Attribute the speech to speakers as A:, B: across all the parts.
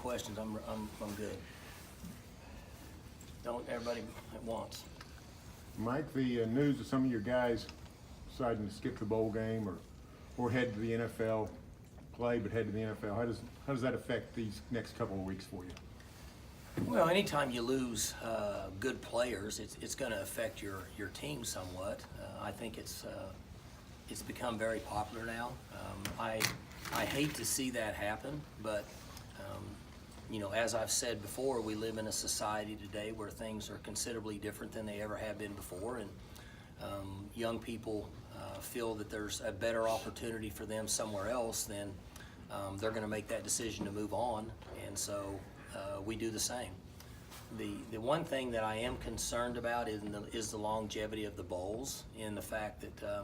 A: questions, I'm good. Don't everybody at once.
B: Mike, the news of some of your guys deciding to skip the bowl game or head to the NFL, play but head to the NFL, how does that affect these next couple of weeks for you?
A: Well, anytime you lose good players, it's going to affect your team somewhat. I think it's become very popular now. I hate to see that happen, but as I've said before, we live in a society today where things are considerably different than they ever have been before, and young people feel that there's a better opportunity for them somewhere else, then they're going to make that decision to move on, and so we do the same. The one thing that I am concerned about is the longevity of the bowls, and the fact that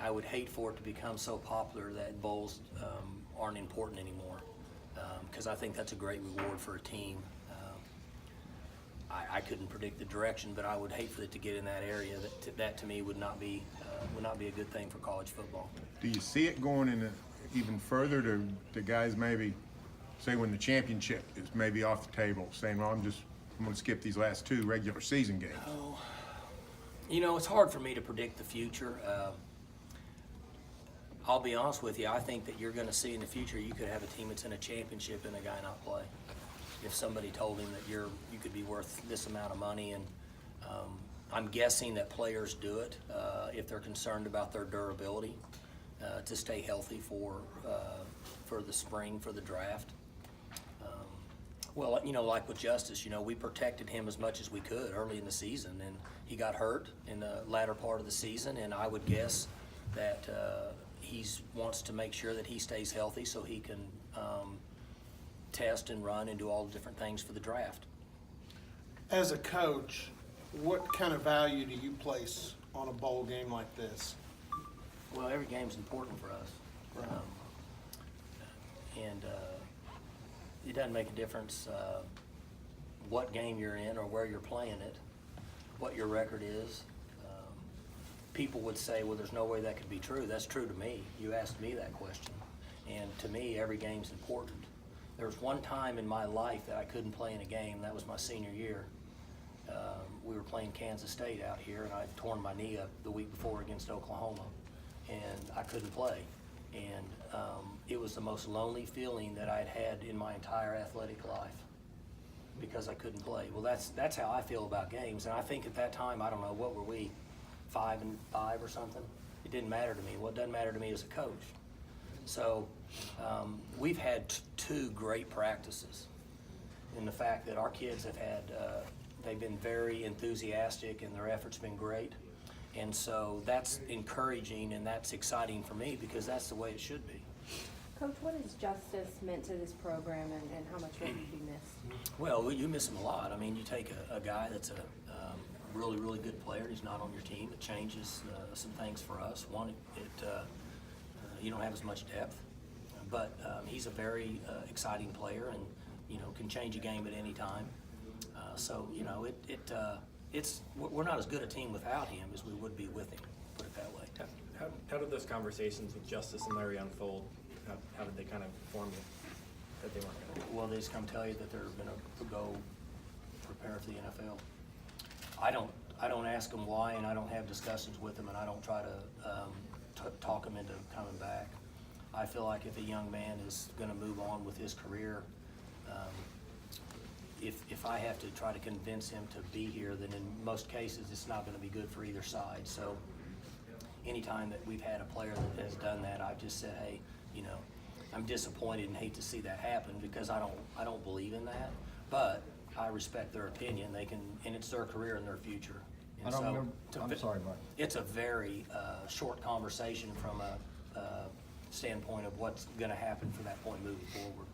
A: I would hate for it to become so popular that bowls aren't important anymore, because I think that's a great reward for a team. I couldn't predict the direction, but I would hate for it to get in that area. That to me would not be a good thing for college football.
B: Do you see it going in even further to guys maybe say when the championship is maybe off the table, saying, well, I'm going to skip these last 2 regular season games?
A: Oh, it's hard for me to predict the future. I'll be honest with you, I think that you're going to see in the future you could have a team that's in a championship and a guy not play. If somebody told him that you could be worth this amount of money, and I'm guessing that players do it if they're concerned about their durability to stay healthy for the spring, for the draft. Well, like with Justice, we protected him as much as we could early in the season, and he got hurt in the latter part of the season, and I would guess that he wants to make sure that he stays healthy so he can test and run and do all the different things for the draft.
C: As a coach, what kind of value do you place on a bowl game like this?
A: Well, every game's important for us.
C: Right.
A: And it doesn't make a difference what game you're in or where you're playing it, what your record is. People would say, well, there's no way that could be true. That's true to me. You asked me that question. And to me, every game's important. There was one time in my life that I couldn't play in a game. That was my senior year. We were playing Kansas State out here, and I'd torn my knee up the week before against Oklahoma, and I couldn't play. And it was the most lonely feeling that I'd had in my entire athletic life because I couldn't play. Well, that's how I feel about games. And I think at that time, I don't know, what were we, 5-5 or something? It didn't matter to me. Well, it doesn't matter to me as a coach. So we've had 2 great practices in the fact that our kids have had, they've been very enthusiastic and their efforts have been great. And so that's encouraging and that's exciting for me because that's the way it should be.
D: Coach, what has Justice meant to this program and how much will he be missed?
A: Well, you miss him a lot. I mean, you take a guy that's a really, really good player, he's not on your team. It changes some things for us. One, you don't have as much depth, but he's a very exciting player and, can change a game at any time. So, we're not as good a team without him as we would be with him, put it that way.
E: How did those conversations with Justice and Larry unfold? How did they kind of inform you that they weren't going to?
A: Well, they just come tell you that they're going to go prepare for the NFL. I don't ask them why, and I don't have discussions with them, and I don't try to talk them into coming back. I feel like if a young man is going to move on with his career, if I have to try to convince him to be here, then in most cases it's not going to be good for either side. So anytime that we've had a player that has done that, I've just said, hey, I'm disappointed and hate to see that happen because I don't believe in that. But I respect their opinion. They can, and it's their career and their future. And
F: I'm sorry, Mike.
A: It's a very short conversation from a standpoint of what's going to happen from that point moving forward.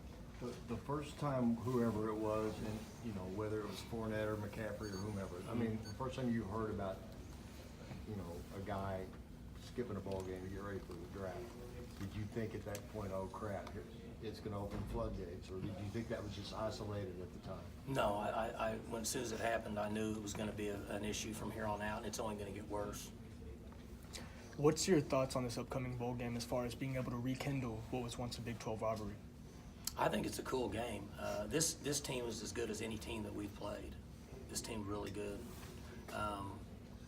F: The first time, whoever it was, and whether it was Fournette or McCaffrey or whomever, I mean, the first time you heard about, a guy skipping a ball game to get ready for the draft, did you think at that point, oh crap, it's going to open floodgates, or did you think that was just isolated at the time?
A: No, when as soon as it happened, I knew it was going to be an issue from here on out, and it's only going to get worse.
G: What's your thoughts on this upcoming bowl game as far as being able to rekindle what was once a Big 12 rivalry?
A: I think it's a cool game. This team is as good as any team that we've played. This team's really good.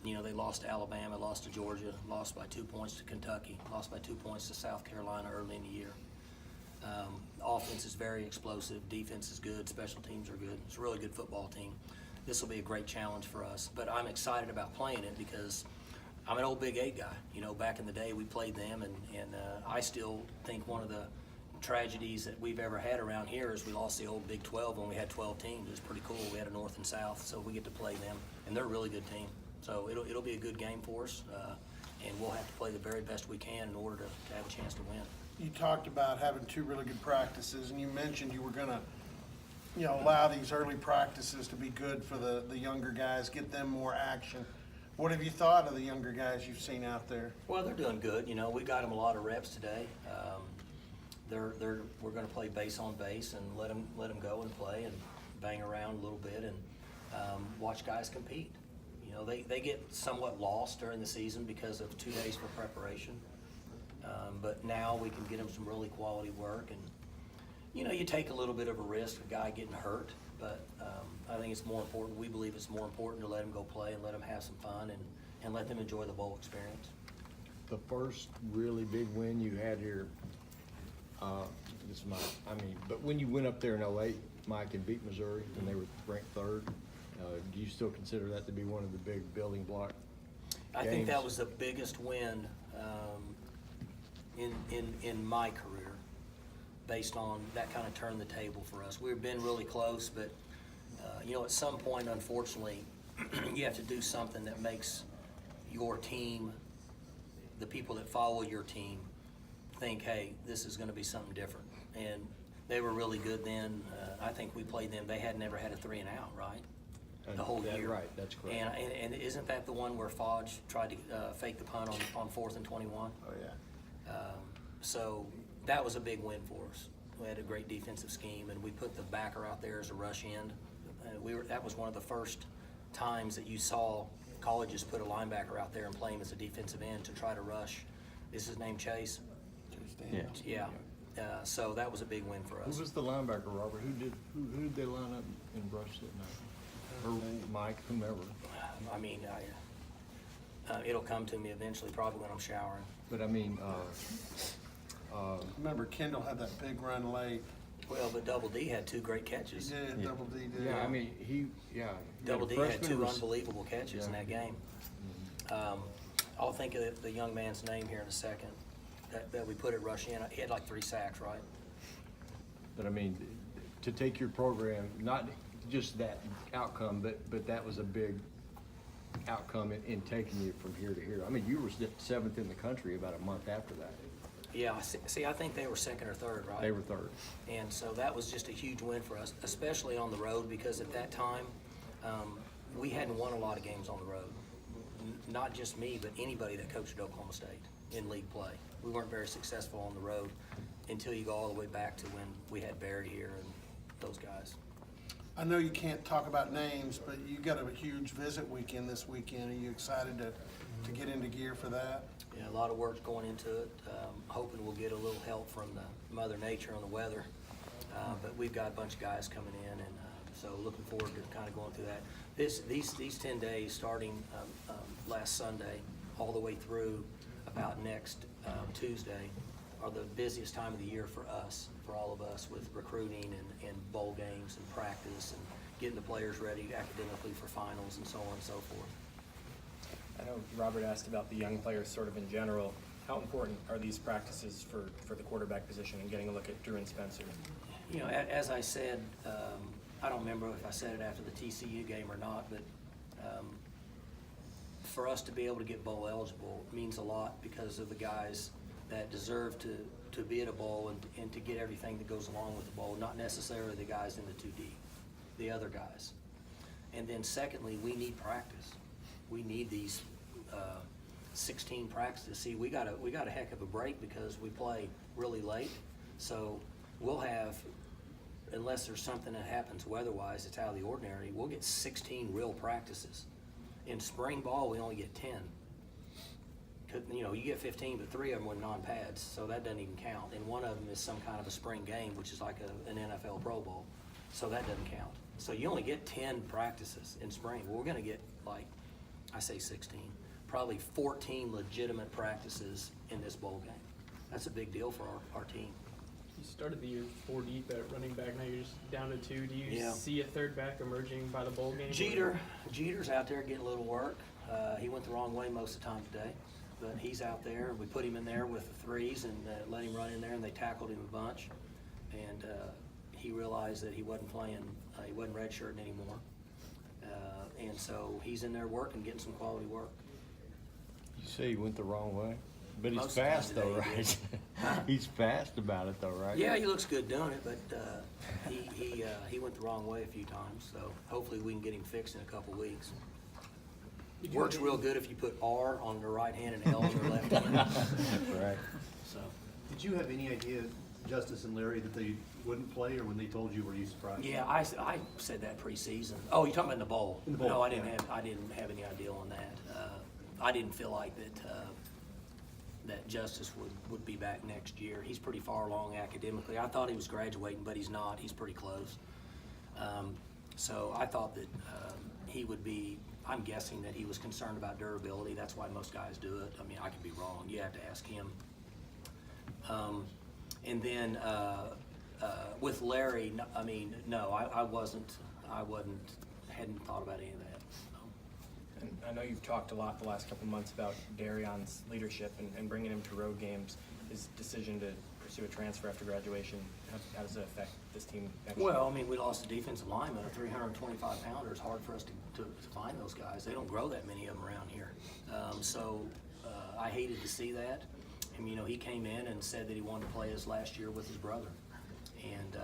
A: They lost to Alabama, lost to Georgia, lost by 2 points to Kentucky, lost by 2 points to South Carolina early in the year. Offense is very explosive, defense is good, special teams are good. It's a really good football team. This will be a great challenge for us, but I'm excited about playing it because I'm an old Big 8 guy. Back in the day we played them, and I still think one of the tragedies that we've ever had around here is we lost the old Big 12 when we had 12 teams. It was pretty cool. We had a North and South, so we get to play them, and they're a really good team. So it'll be a good game for us, and we'll have to play the very best we can in order to have a chance to win.
C: You talked about having 2 really good practices, and you mentioned you were gonna, allow these early practices to be good for the younger guys, get them more action. What have you thought of the younger guys you've seen out there?
A: Well, they're doing good. We got them a lot of reps today. We're going to play base on base and let them go and play and bang around a little bit and watch guys compete. They get somewhat lost during the season because of 2 days for preparation. But now we can get them some really quality work, and you take a little bit of a risk, a guy getting hurt, but I think it's more important. We believe it's more important to let them go play and let them have some fun and let them enjoy the bowl experience.
F: The first really big win you had here, but when you went up there in 08, Mike, and beat Missouri, and they were ranked 3rd, do you still consider that to be one of the big building block
A: I think
F: games?
A: that was the biggest win in my career, based on that kind of turned the table for us. We've been really close, but at some point, unfortunately, you have to do something that makes your team, the people that follow your team, think, hey, this is going to be something different. And they were really good then. I think we played them. They had never had a 3 and out, right? The whole year.
F: Right, that's correct.
A: And isn't that the one where Fodge tried to fake the punt on 4th and 21?
C: Oh, yeah.
A: So that was a big win for us. We had a great defensive scheme, and we put the backer out there as a rush end. That was one of the first times that you saw colleges put a linebacker out there and play him as a defensive end to try to rush. Is his name Chase? Yeah. So that was a big win for us.
F: Who was the linebacker, Robert? Who did they line up and rush that night? Or Mike, whomever.
A: I mean, it'll come to me eventually, probably when I'm showering.
F: But I mean,
C: Remember Kendall had that big run late.
A: Well, but Double D had 2 great
C: He
A: catches.
C: did,
F: Yeah.
C: Double D did.
F: yeah, I mean,
A: Double D had 2 unbelievable catches in
F: Yeah.
A: that game. I'll think of the young man's name here in a second that we put at rush in. He had like 3 sacks, right?
F: But I mean, to take your program, not just that outcome, but that was a big outcome in taking you from here to here. I mean, you were 7th in the country about a month after that.
A: Yeah, see, I think they were 2nd or 3rd, right?
F: They were 3rd.
A: And so that was just a huge win for us, especially on the road, because at that time, we hadn't won a lot of games on the road. Not just me, but anybody that coached at Oklahoma State in league play. We weren't very successful on the road until you go all the way back to when we had Barry here and those guys.
C: I know you can't talk about names, but you got a huge visit weekend this weekend. Are you excited to get into gear for that?
A: Yeah, a lot of work's going into it. Hoping we'll get a little help from the Mother Nature on the weather. But we've got a bunch of guys coming in, and so looking forward to kind of going through that. These 10 days, starting last Sunday, all the way through about next Tuesday, are the busiest time of the year for us, for all of us, with recruiting and bowl games and practice and getting the players ready academically for finals and so on and so forth.
E: I know Robert asked about the young players sort of in general. How important are these practices for the quarterback position and getting a look at Drew and Spencer?
A: As I said, I don't remember if I said it after the TCU game or not, but for us to be able to get bowl eligible means a lot because of the guys that deserve to be at a bowl and to get everything that goes along with the bowl, not necessarily the guys in the 2D, the other guys. And then secondly, we need practice. We need these 16 practices. See, we got a heck of a break because we play really late. So we'll have, unless there's something that happens weather-wise that's out of the ordinary, we'll get 16 real practices. In spring ball, we only get 10 You get 15, but 3 of them were non-pads, so that doesn't even count. And one of them is some kind of a spring game, which is like an NFL Pro Bowl, so that doesn't count. So you only get 10 practices in spring. Well, we're gonna get, like, I say 16, probably 14 legitimate practices in this bowl game. That's a big deal for our team.
G: You started the year 4 deep at running back, now you're just down to 2. Do you
A: Yeah.
G: see a third back emerging by the bowl game?
A: Jeter's out there getting a little work. He went the wrong way most of the time today, but he's out there. We put him in there with the 3s and let him run in there, and they tackled him a bunch. And he realized that he wasn't playing, he wasn't redshirting anymore. And so he's in there working, getting some quality work.
F: You say he went the wrong way, but he's
A: Most of the
F: fast
A: time
F: though,
A: today he
F: right?
A: did.
F: He's fast about it though, right?
A: Yeah, he looks good doing it, but he went the wrong way a few times. So hopefully we can get him fixed in a couple weeks. Works real good if you put R on the right hand and L on the left hand.
F: Right.
A: So
H: Did you have any idea, Justice and Larry, that they wouldn't play, or when they told you, were you surprised?
A: yeah, I said that preseason. Oh, you're talking about in the bowl?
H: In the bowl,
A: No, I didn't
H: yeah.
A: have any idea on that. I didn't feel like that Justice would be back next year. He's pretty far along academically. I thought he was graduating, but he's not. He's pretty close. So I thought that he would be. I'm guessing that he was concerned about durability. That's why most guys do it. I mean, I could be wrong. You have to ask him. And then with Larry, I mean, no, I hadn't thought about any of that. So.
E: And I know you've talked a lot the last couple months about Darion's leadership and bringing him to road games. His decision to pursue a transfer after graduation, how does it affect this team next year?
A: Well, I mean, we lost a defensive lineman, a 325-pounder. It's hard for us to find those guys. They don't grow that many of them around here. So I hated to see that. And, he came in and said that he wanted to play his last year with his brother. And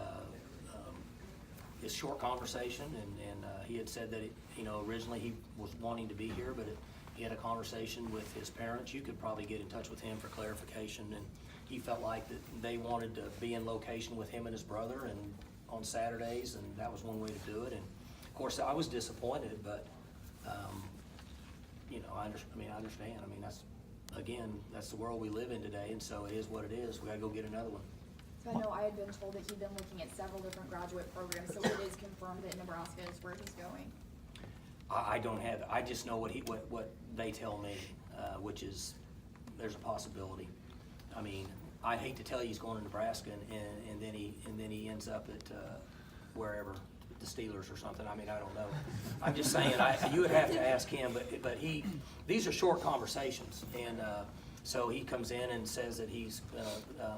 A: it's a short conversation, and he had said that, originally he was wanting to be here, but he had a conversation with his parents. You could probably get in touch with him for clarification, and he felt like that they wanted to be in location with him and his brother and on Saturdays, and that was one way to do it. And of course, I was disappointed, but I understand. I mean, that's the world we live in today, and so it is what it is. We gotta go get another one.
I: So I know I had been told that he'd been looking at several different graduate programs, so it is confirmed that Nebraska is where he's going.
A: I don't have, I just know what they tell me, which is, there's a possibility. I mean, I'd hate to tell you he's going to Nebraska and then he ends up at, wherever, the Steelers or something. I mean, I don't know. I'm just saying, you would have to ask him, but these are short conversations. And, so he comes in and says that he's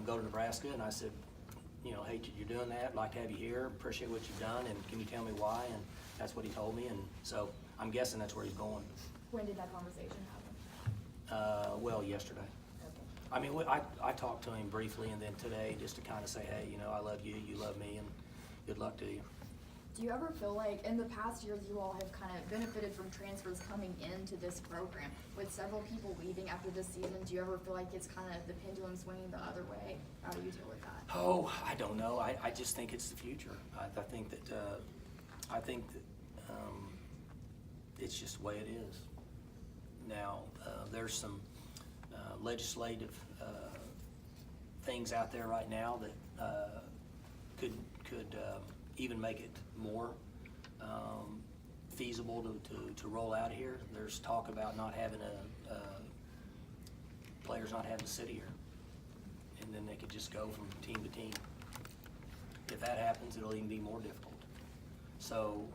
A: go to Nebraska, and I said, hey, you're doing that, I'd like to have you here, appreciate what you've done, and can you tell me why? And that's what he told me, and so I'm guessing that's where he's going.
I: When did that conversation happen?
A: Well, yesterday.
I: Okay.
A: I mean, I talked to him briefly, and then today, just to kind of say, hey, I love you, you love me, and good luck to you.
I: Do you ever feel like, in the past years, you all have kind of benefited from transfers coming into this program? With several people leaving after this season, do you ever feel like it's kind of the pendulum swinging the other way? How do you deal with that?
A: Oh, I don't know. I just think it's the future. I think that it's just the way it is. Now, there's some legislative things out there right now that could even make it more feasible to roll out here. There's talk about not having players not having to sit here, and then they could just go from team to team. If that happens, it'll even be more difficult. So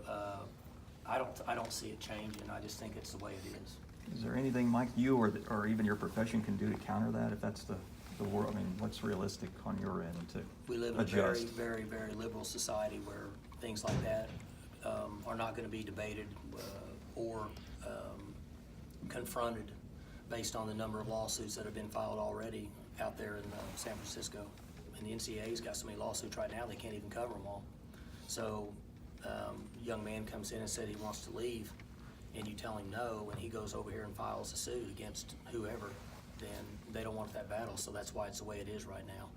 A: I don't see it changing. I just think it's the way it is.
J: Is there anything, Mike, you or even your profession can do to counter that, if that's the world? I mean, what's realistic on your end to
A: We live in a very,
J: adjust?
A: very, very liberal society where things like that are not going to be debated or confronted based on the number of lawsuits that have been filed already out there in San Francisco. And the NCAA's got so many lawsuits right now, they can't even cover them all. So a young man comes in and said he wants to leave, and you tell him no, and he goes over here and files a suit against whoever, then they don't want that battle. So that's why it's the way it is right now.